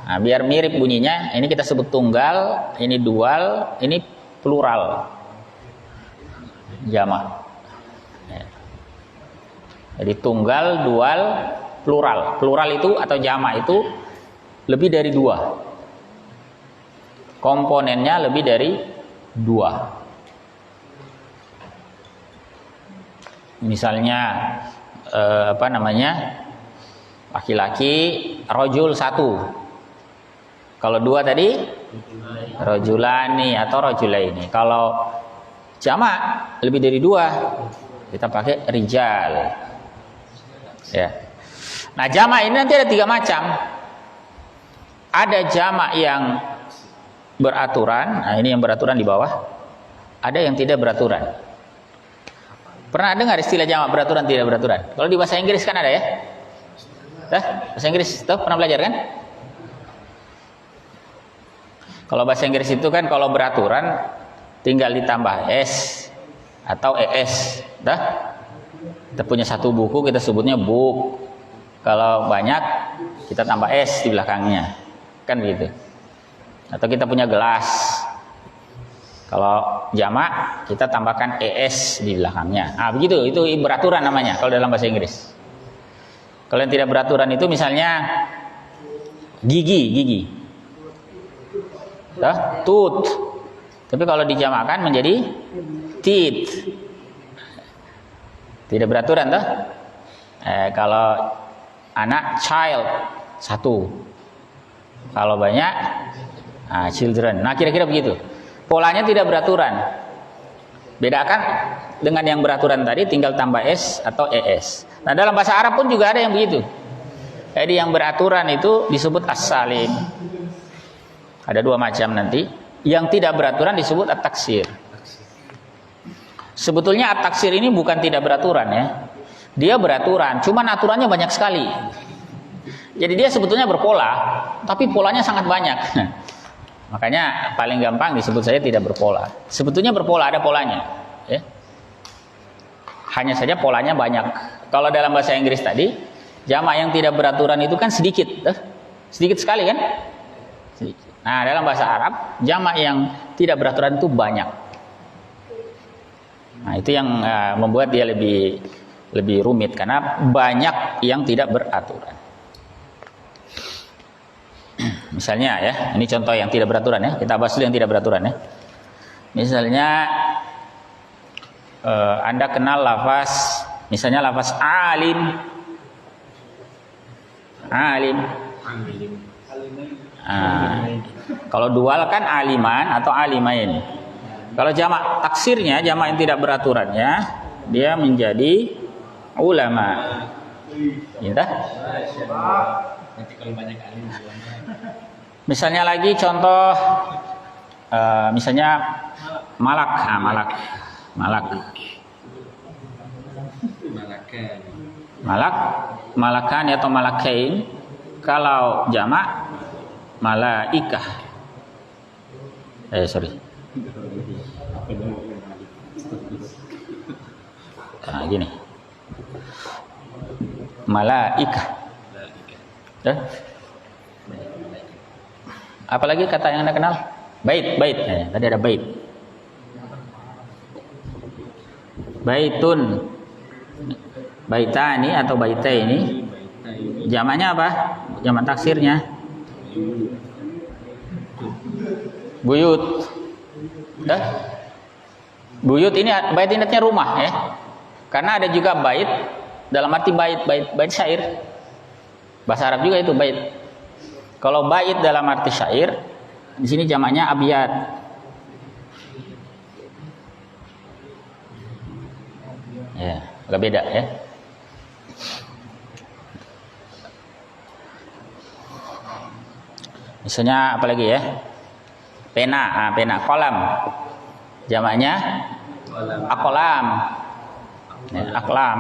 Nah, biar mirip bunyinya, ini kita sebut tunggal, ini dual, ini plural. Jamak. Jadi tunggal, dual, plural. Plural itu atau jamak itu lebih dari dua. Komponennya lebih dari dua. Misalnya laki-laki rojul 1. Kalau 2 tadi rojulani atau rojulaini. Kalau jamak lebih dari 2 kita pakai rijal. Ya. Nah, jamak ini nanti ada 3 macam. Ada jamak yang beraturan. Nah, ini yang beraturan di bawah. Ada yang tidak beraturan. Pernah dengar istilah jamak beraturan tidak beraturan? Kalau di bahasa Inggris kan ada ya? Bahasa Inggris tuh pernah belajar kan? Kalau bahasa Inggris itu kan kalau beraturan tinggal ditambah s atau es. Kita punya satu buku kita sebutnya book. Kalau banyak kita tambah s di belakangnya. Kan begitu. Atau kita punya gelas. Kalau jamak kita tambahkan es di belakangnya. Ah, begitu, itu beraturan namanya kalau dalam bahasa Inggris. Kalau yang tidak beraturan itu misalnya gigi. Tooth. Tapi kalau dijamakkan menjadi teeth. Tidak beraturan toh. Kalau anak child 1. Kalau banyak children. Nah, kira-kira begitu. Polanya tidak beraturan. Bedakan dengan yang beraturan tadi tinggal tambah s atau es. Nah, dalam bahasa Arab pun juga ada yang begitu. Jadi yang beraturan itu disebut as-salim. Ada 2 macam nanti. Yang tidak beraturan disebut at-taksir. Sebetulnya at-taksir ini bukan tidak beraturan ya. Dia beraturan, cuman aturannya banyak sekali. Jadi dia sebetulnya berpola, tapi polanya sangat banyak. Makanya paling gampang disebut saya tidak berpola. Sebetulnya berpola, ada polanya ya. Hanya saja polanya banyak. Kalau dalam bahasa Inggris tadi jamak yang tidak beraturan itu kan sedikit. Sedikit sekali kan? Sedikit. Nah, dalam bahasa Arab jamak yang tidak beraturan itu banyak. Nah, itu yang membuat dia lebih rumit karena banyak yang tidak beraturan. Misalnya ya, ini contoh yang tidak beraturan ya. Kita bahas dulu yang tidak beraturan ya. Misalnya Anda kenal lafaz, misalnya lafaz alim. Kalau dual kan aliman atau alimain. Kalau jamak taksirnya, jamak yang tidak beraturannya, dia menjadi ulama. Ya. Nanti kalau banyak alim Misalnya lagi contoh misalnya malak. Malakan atau malakain. Kalau jamak malaikah. Nah, gini. Malaikah. Apalagi kata yang Anda kenal? Bait. Tadi ada bait. Baitun. Baitani atau baitaini. Jamaknya apa? Jamak taksirnya. Buyut. Buyut ini bait ini artinya rumah ya. Karena ada juga bait dalam arti bait syair. Bahasa Arab juga itu bait. Kalau bait dalam arti syair, di sini jamaknya abiyat. Ya, agak beda ya. Misalnya apa lagi ya? Pena, kolam. Jamaknya akolam. Ya, aklam.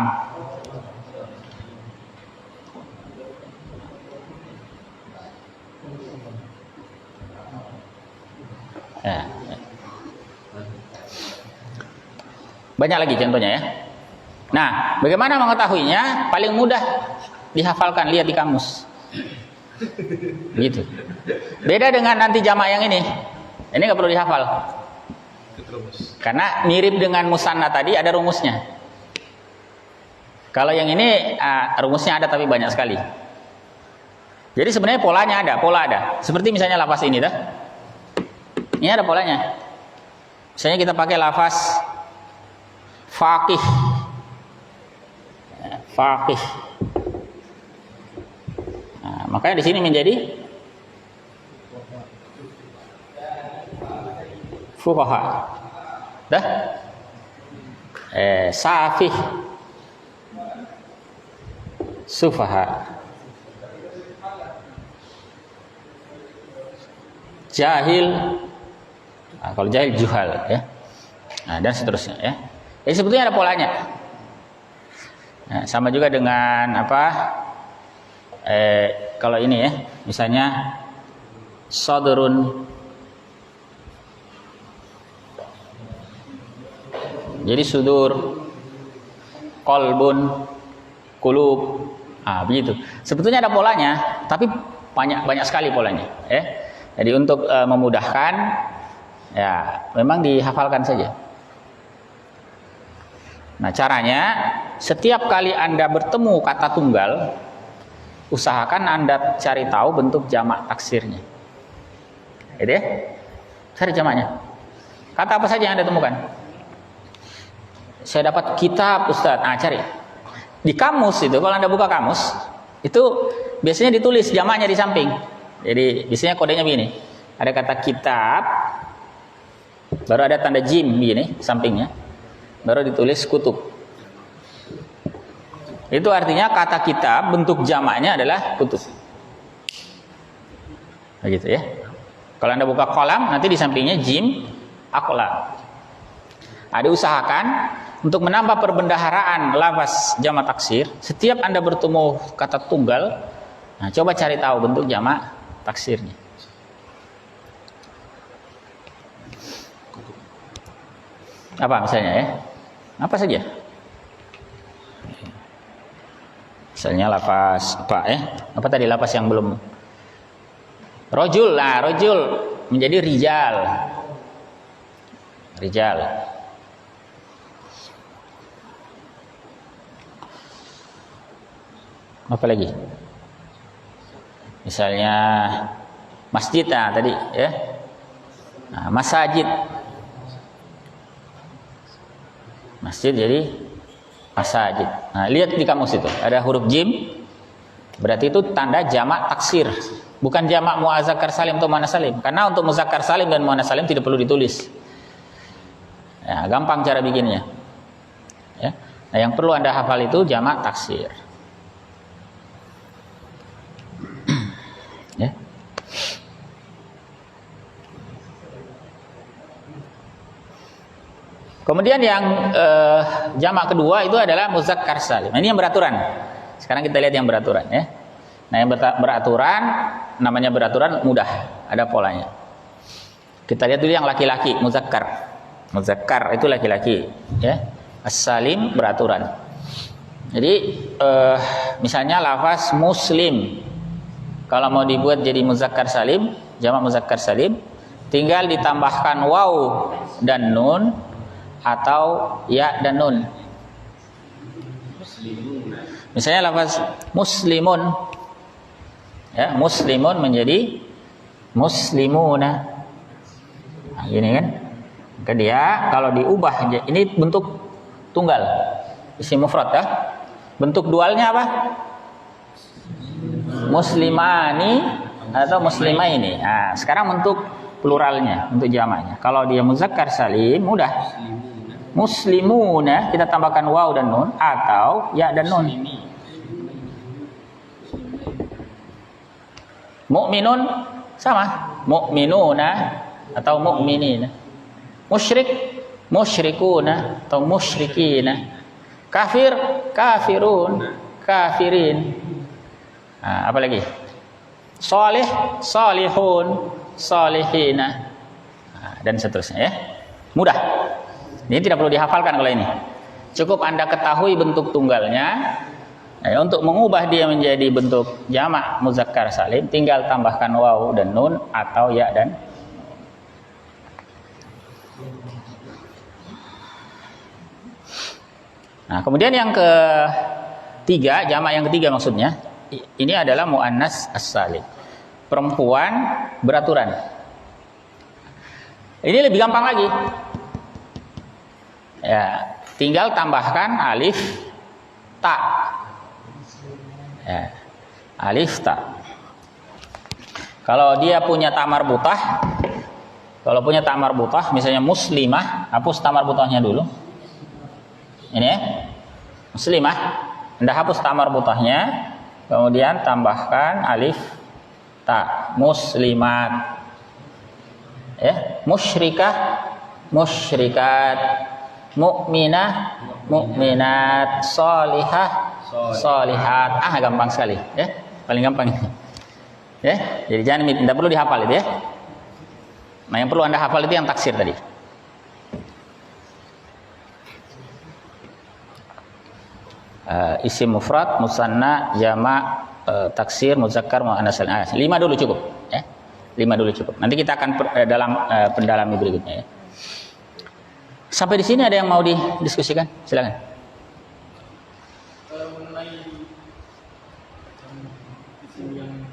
Ya. Banyak lagi contohnya ya. Nah, bagaimana mengetahuinya? Paling mudah dihafalkan, lihat di kamus. Begitu. Beda dengan nanti jamak yang ini. Ini nggak perlu dihafal. Karena mirip dengan musanna tadi ada rumusnya. Kalau yang ini rumusnya ada tapi banyak sekali. Jadi sebenarnya polanya ada, pola ada. Seperti misalnya lafaz ini dah. Ini ada polanya. Misalnya kita pakai lafaz faqih. faqih. Nah, makanya di sini menjadi fuqaha. Dah? Safih, sufaha, jahil. Nah, kalau jahil juhal, ya. Nah, dan seterusnya, ya. Jadi sebetulnya ada polanya. Nah, sama juga dengan apa? Kalau ini ya, misalnya sadrun. Jadi sudur, qalbun, qulub. Ah, begitu. Sebetulnya ada polanya, tapi banyak sekali polanya, ya. Jadi untuk memudahkan, ya memang dihafalkan saja. Nah, caranya setiap kali Anda bertemu kata tunggal, usahakan Anda cari tahu bentuk jamak taksirnya. Gitu ya? Cari jamaknya. Kata apa saja yang Anda temukan? Saya dapat kitab, Ustaz. Ah, cari. Di kamus itu, kalau Anda buka kamus, itu biasanya ditulis jamaknya di samping. Jadi biasanya kodenya begini. Ada kata kitab, baru ada tanda jim begini sampingnya, baru ditulis kutub. Itu artinya kata kitab bentuk jamaknya adalah kutub. Begitu ya. Kalau Anda buka kolam, nanti di sampingnya jim, aqlam. Ada usahakan untuk menambah perbendaharaan lafaz jamak taksir. Setiap Anda bertemu kata tunggal, nah coba cari tahu bentuk jamak taksirnya. Apa misalnya ya? Apa saja? Misalnya lafaz apa ya? Apa tadi lafaz yang belum? Rojul. Nah, rojul menjadi rijal. Rijal. Apa lagi? Misalnya masjid, nah tadi ya. Nah, masajid. Masjid jadi masajid. Nah, lihat di kamus itu ada huruf jim, berarti itu tanda jamak taksir, bukan jamak muazakkar salim atau muannas salim. Karena untuk muzakkar salim dan muannas salim tidak perlu ditulis. Ya, gampang cara bikinnya. Ya. Nah, yang perlu Anda hafal itu jamak taksir. Ya. Kemudian yang jamak kedua itu adalah muzakkar salim. Nah, ini yang beraturan. Sekarang kita lihat yang beraturan ya. Nah, yang beraturan namanya beraturan mudah, ada polanya. Kita lihat dulu yang laki-laki, muzakkar. Muzakkar itu laki-laki ya. As-salim beraturan. Jadi misalnya lafaz muslim, kalau mau dibuat jadi muzakkar salim, jamak muzakkar salim, tinggal ditambahkan waw dan nun atau ya dan nun. Misalnya lafaz muslimun, ya, muslimun menjadi muslimuna. Nah, gini kan? Maka dia kalau diubah, ini bentuk tunggal, isim mufrad ya. Bentuk dualnya apa? Muslimani atau muslimaini. Nah, sekarang bentuk pluralnya, untuk jamaknya. Kalau dia muzakkar salim mudah. Muslimuna kita tambahkan waw dan nun atau ya dan nun. Mukminun sama, mukminuna atau mukminina. Musyrik, musyrikuna atau musyrikina. Kafir, kafirun, kafirin. Nah, apa lagi? Salih, salihun, salihina. Nah, dan seterusnya ya. Mudah. Ini tidak perlu dihafalkan kalau ini. Cukup Anda ketahui bentuk tunggalnya. Nah, untuk mengubah dia menjadi bentuk jamak muzakkar salim, tinggal tambahkan waw dan nun atau ya dan. Nah, kemudian yang ketiga, jamak yang ketiga maksudnya, ini adalah muannas as-salim. Perempuan beraturan. Ini lebih gampang lagi. Ya, tinggal tambahkan alif ta. Ya. Alif ta. Kalau dia punya tamar butah, misalnya muslimah, hapus tamar butahnya dulu. Ini ya, muslimah. Anda hapus tamar butahnya, kemudian tambahkan alif ta. Muslimat. Ya, musyrikah, musyrikat, mukminah, mukminat, solihah, solihat. Gampang sekali, ya. Paling gampang ini. Ya, jadi jangan tidak perlu dihafal itu ya. Nah, yang perlu Anda hafal itu yang taksir tadi. Isim mufrad, musanna, jama', taksir, muzakkar, muannas salim. 5 dulu cukup, ya. 5 dulu cukup. Nanti kita akan pendalami berikutnya ya. Sampai di sini ada yang mau didiskusikan? Silakan. Mengenai isim yang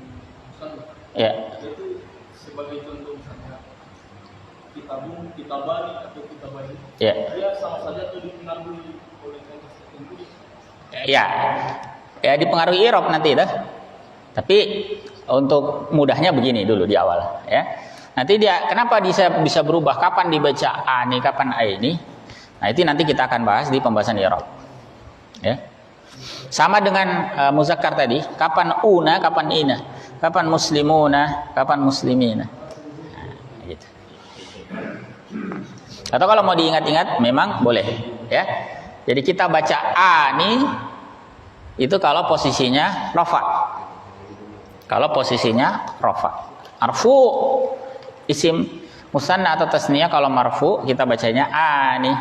musanna, Ya. itu sebagai contoh misalnya kitabun, kitabani atau kitabani, Ya. dia sama saja tuh dipengaruhi oleh konteks tertentu. Ya. Ya dipengaruhi i'rab nanti dah. Tapi untuk mudahnya begini dulu di awal ya. Nanti dia kenapa bisa berubah, kapan dibaca a nih, kapan a ini. Nah, itu nanti kita akan bahas di pembahasan i'rab. Ya. Sama dengan muzakkar tadi, kapan una, kapan ina, kapan muslimuna, kapan muslimina. Nah, gitu. Atau kalau mau diingat-ingat memang boleh ya. Jadi kita baca a nih itu kalau posisinya rafa. Kalau posisinya rafa. Marfu isim musanna atau tasniyah kalau marfu kita bacanya a nih.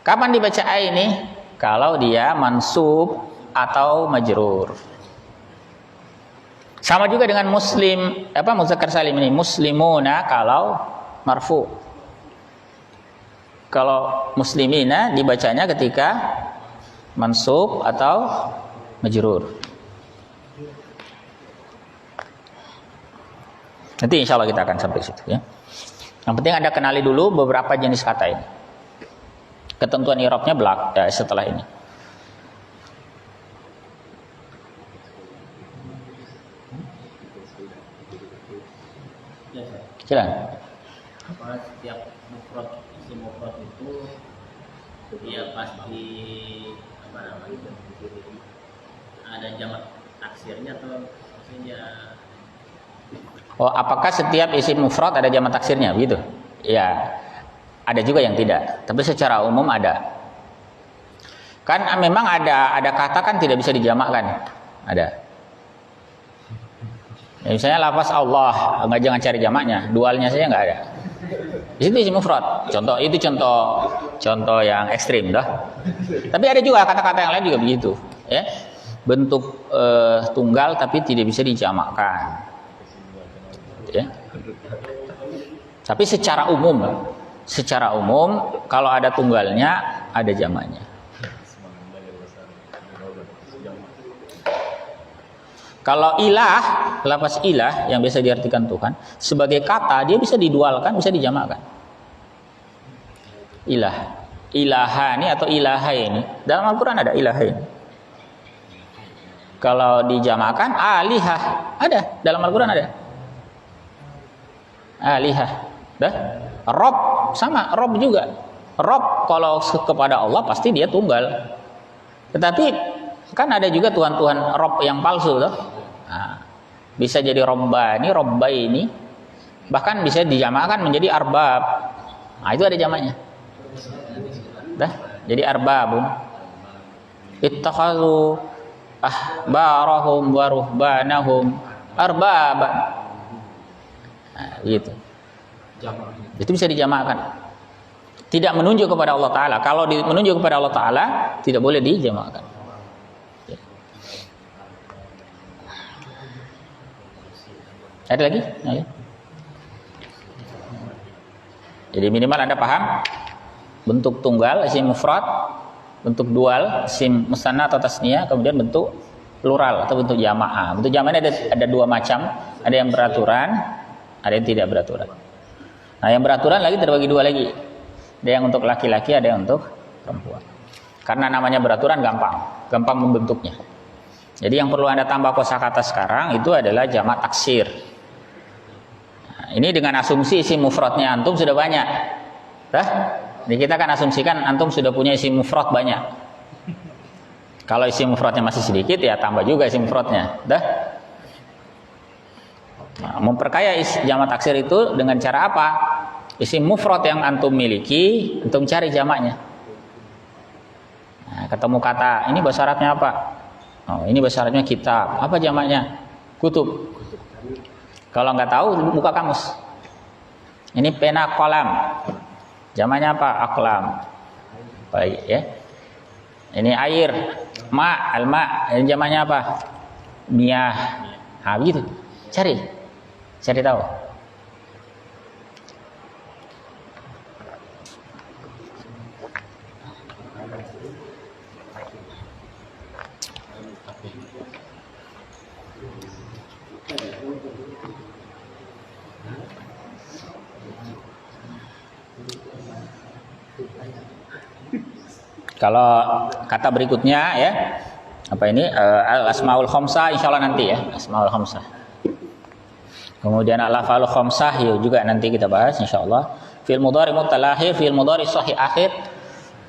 Kapan dibaca a ini? Kalau dia mansub atau majrur. Sama juga dengan muslim, muzakkar salim ini, muslimuna kalau marfu. Kalau muslimina dibacanya ketika mansub atau majrur. Nanti insya Allah kita akan sampai situ ya. Yang penting Anda kenali dulu beberapa jenis kata ini. Ketentuan i'rabnya setelah ini. Silakan. Apa setiap mufrad, isim mufrad itu dia pasti ada jamak taksirnya atau maksudnya? Oh, apakah setiap isim mufrad ada jamak taksirnya begitu? Ya. Ada juga yang tidak, tapi secara umum ada. Kan memang ada kata kan tidak bisa dijamakkan. Ada. Ya, misalnya lafaz Allah, jangan cari jamaknya, dualnya saja nggak ada. Di situ isim mufrad. Contoh yang ekstrim dah. Tapi ada juga kata-kata yang lain juga begitu, ya. Bentuk tunggal tapi tidak bisa dijamakkan. Ya. Tapi secara umum kalau ada tunggalnya ada jamaknya. Kalau ilah, lafaz ilah yang biasa diartikan Tuhan sebagai kata dia bisa didualkan, bisa dijamakkan. Ilah, ilahani atau ilahaini. Dalam Al-Qur'an ada ilahaini. Kalau dijamakkan alihah, ada dalam Al-Qur'an ada. Alihah. Dah? Rob sama, Rob juga. Rob kalau kepada Allah pasti dia tunggal. Tetapi kan ada juga Tuhan-Tuhan Rob yang palsu toh. Nah, bisa jadi Robbani, Robbaini. Bahkan bisa dijamakkan menjadi arbab. Nah, itu ada jamaknya. Dah? Jadi arbabun. Ittakhadhu ahbarahum wa ruhbanahum arbaban. Nah, gitu. Itu bisa dijamakkan. Tidak menunjuk kepada Allah Ta'ala. Kalau menunjuk kepada Allah Ta'ala tidak boleh dijamakkan. Ya. Ada lagi? Ya. Jadi minimal Anda paham bentuk tunggal isim mufrad, bentuk dual isim musanna atau tasniyah, kemudian bentuk plural atau bentuk jamaah. Bentuk jamaah ada dua macam, ada yang beraturan, ada yang tidak beraturan. Nah, yang beraturan lagi terbagi dua lagi. Ada yang untuk laki-laki, ada yang untuk perempuan. Karena namanya beraturan gampang membentuknya. Jadi yang perlu Anda tambah kosakata sekarang itu adalah jamak taksir. Nah, ini dengan asumsi isim mufradnya antum sudah banyak. Dah? Jadi kita kan asumsikan antum sudah punya isim mufrad banyak. Kalau isim mufradnya masih sedikit ya tambah juga isim mufradnya. Dah? Nah, memperkaya jamak taksir itu dengan cara apa? Isim mufrad yang antum miliki, antum cari jamaknya. Nah, ketemu kata, ini bahasa Arabnya apa? Oh, ini bahasa Arabnya kitab. Apa jamaknya? Kutub. Kalau nggak tahu, buka kamus. Ini pena kolam. Jamaknya apa? Aklam. Baik ya. Ini air. Ma, alma. Ini jamaknya apa? Miyah. Nah, begitu. Cari tahu. Kalau kata berikutnya ya, apa ini al-asmaul khamsah insyaallah nanti ya, asmaul khamsah. Kemudian al-af'alul khamsah ya juga nanti kita bahas insyaallah. Fil mudhari mutalahir, fil mudhari sahih akhir,